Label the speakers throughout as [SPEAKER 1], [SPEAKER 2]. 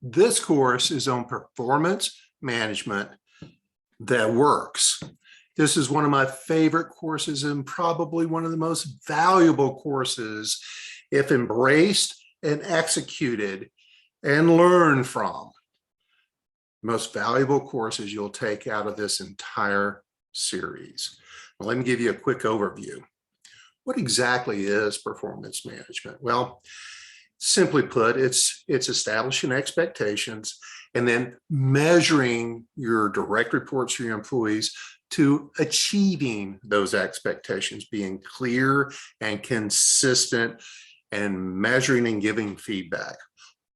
[SPEAKER 1] This course is on performance management that works. This is one of my favorite courses and probably one of the most valuable courses if embraced and executed and learned from. Most valuable courses you'll take out of this entire series. Well, let me give you a quick overview. What exactly is performance management? Well, simply put, it's establishing expectations and then measuring your direct reports to your employees to achieving those expectations, being clear and consistent and measuring and giving feedback,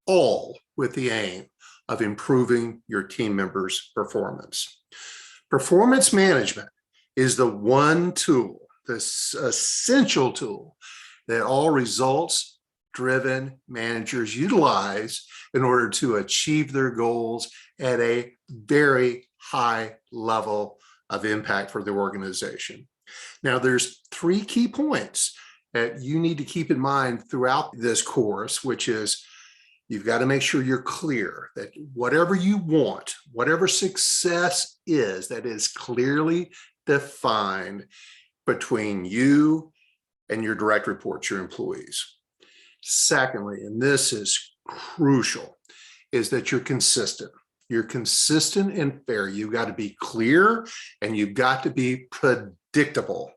[SPEAKER 1] all with the aim of improving your team members' performance. Performance management is the one tool, this essential tool that all results-driven managers utilize in order to achieve their goals at a very high level of impact for the organization. Now, there's three key points that you need to keep in mind throughout this course, which is you've got to make sure you're clear that whatever you want, whatever success is, that is clearly defined between you and your direct reports, your employees. Secondly, and this is crucial, is that you're consistent. You're consistent and fair. You've got to be clear and you've got to be predictable.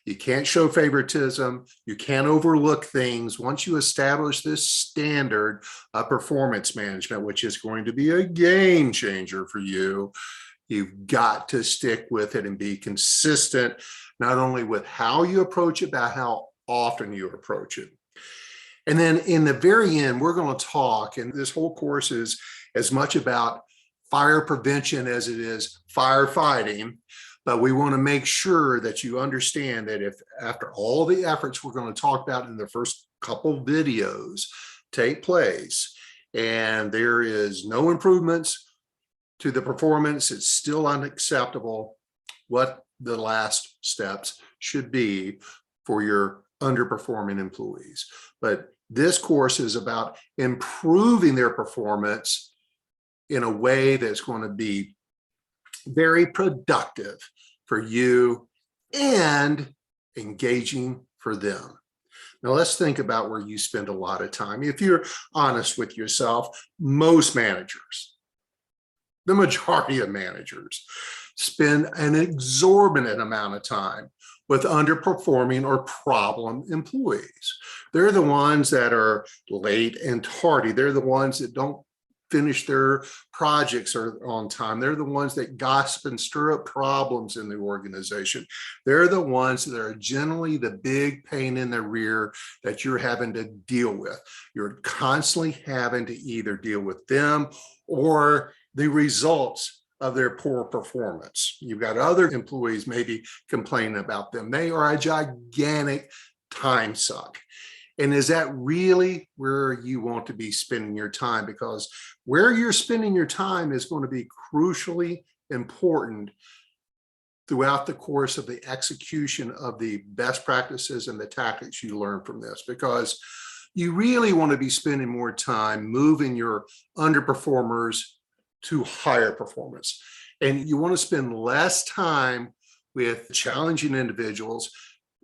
[SPEAKER 1] You can't show favoritism. You can't overlook things. Once you establish this standard of performance management, which is going to be a game changer for you, you've got to stick with it and be consistent, not only with how you approach it, but how often you approach it. And then in the very end, we're going to talk, and this whole course is as much about fire prevention as it is firefighting, but we want to make sure that you understand that if after all the efforts we're going to talk about in the first couple videos take place and there is no improvements to the performance, it's still unacceptable, what the last steps should be for your underperforming employees. But this course is about improving their performance in a way that's going to be very productive for you and engaging for them. Now let's think about where you spend a lot of time. If you're honest with yourself, most managers, the majority of managers, spend an exorbitant amount of time with underperforming or problem employees. They're the ones that are late and tardy. They're the ones that don't finish their projects on time. They're the ones that gossip and stir up problems in the organization. They're the ones that are generally the big pain in the rear that you're having to deal with. You're constantly having to either deal with them or the results of their poor performance. You've got other employees maybe complaining about them. They are a gigantic time suck. And is that really where you want to be spending your time? Because where you're spending your time is going to be crucially important throughout the course of the execution of the best practices and the tactics you learn from this, because you really want to be spending more time moving your underperformers to higher performance. And you want to spend less time with challenging individuals,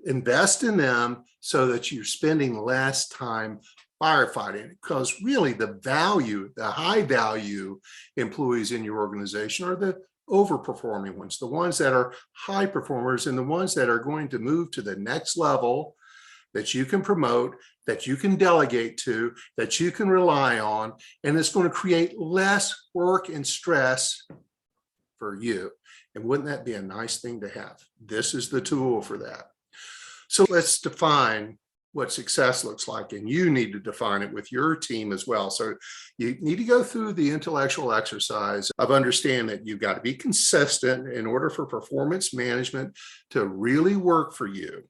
[SPEAKER 1] invest in them so that you're spending less time firefighting, because really the value, the high value employees in your organization are the overperforming ones, the ones that are high performers and the ones that are going to move to the next level that you can promote, that you can delegate to, that you can rely on, and it's going to create less work and stress for you. And wouldn't that be a nice thing to have? This is the tool for that. So let's define what success looks like, and you need to define it with your team as well. So you need to go through the intellectual exercise of understanding that you've got to be consistent in order for performance management to really work for you.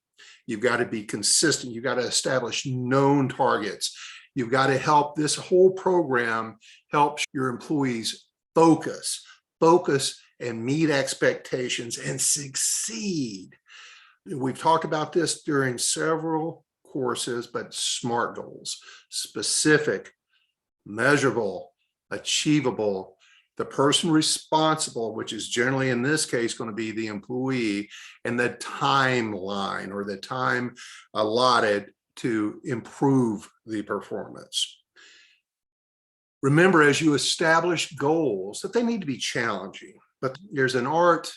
[SPEAKER 1] You've got to be consistent. You've got to establish known targets. You've got to help this whole program help your employees focus and meet expectations and succeed. We've talked about this during several courses, but SMART goals, specific, measurable, achievable. The person responsible, which is generally in this case going to be the employee, and the timeline or the time allotted to improve the performance. Remember, as you establish goals, that they need to be challenging, but there's an art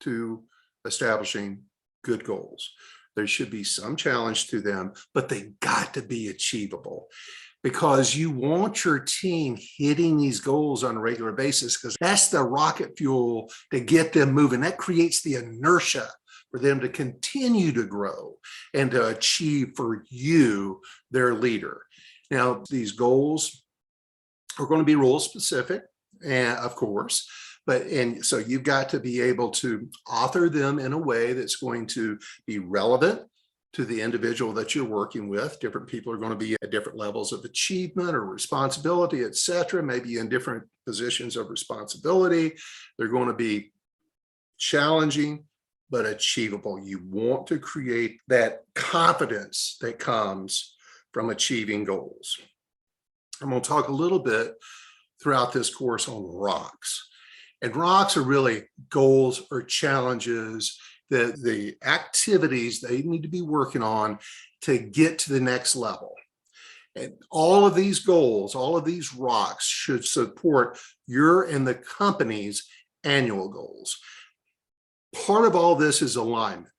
[SPEAKER 1] to establishing good goals. There should be some challenge to them, but they got to be achievable, because you want your team hitting these goals on a regular basis, because that's the rocket fuel to get them moving. That creates the inertia for them to continue to grow and to achieve for you, their leader. Now, these goals are going to be role specific, and of course, and so you've got to be able to author them in a way that's going to be relevant to the individual that you're working with. Different people are going to be at different levels of achievement or responsibility, et cetera, maybe in different positions of responsibility. They're going to be challenging, but achievable. You want to create that confidence that comes from achieving goals. I'm going to talk a little bit throughout this course on rocks. And rocks are really goals or challenges, the activities they need to be working on to get to the next level. And all of these goals, all of these rocks should support your and the company's annual goals. Part of all this is alignment.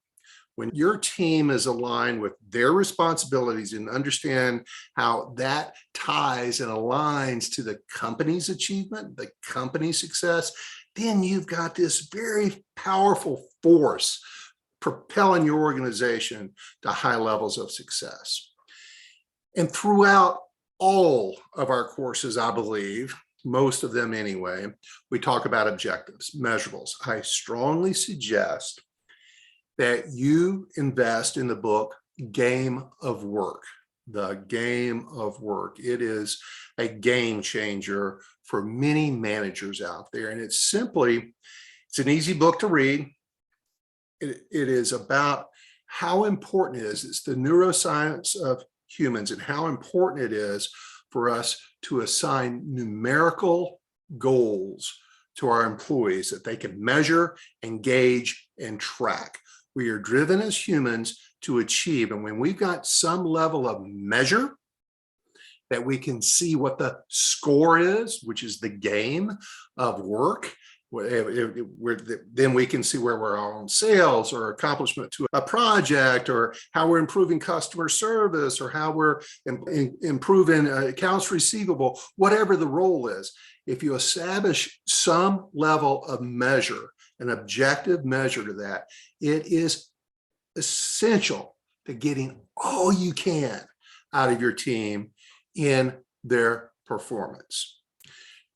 [SPEAKER 1] When your team is aligned with their responsibilities and understand how that ties and aligns to the company's achievement, the company's success, then you've got this very powerful force propelling your organization to high levels of success. And throughout all of our courses, I believe, most of them anyway, we talk about objectives, measurables. I strongly suggest that you invest in the book Game of Work, The Game of Work. It is a game changer for many managers out there. And it's an easy book to read. It is about how important it is. It's the neuroscience of humans and how important it is for us to assign numerical goals to our employees that they can measure, engage, and track. We are driven as humans to achieve. And when we've got some level of measure that we can see what the score is, which is the game of work, then we can see where we're on sales or accomplishment to a project, or how we're improving customer service, or how we're improving accounts receivable, whatever the role is. If you establish some level of measure, an objective measure to that, it is essential to getting all you can out of your team in their performance.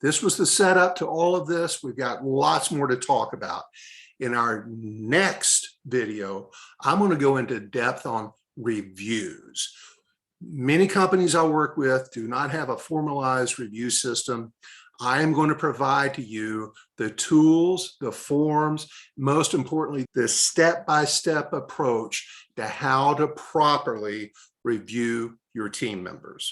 [SPEAKER 1] This was the setup to all of this. We've got lots more to talk about. In our next video, I'm going to go into depth on reviews. Many companies I work with do not have a formalized review system. I am going to provide to you the tools, the forms, most importantly, the step-by-step approach to how to properly review your team members.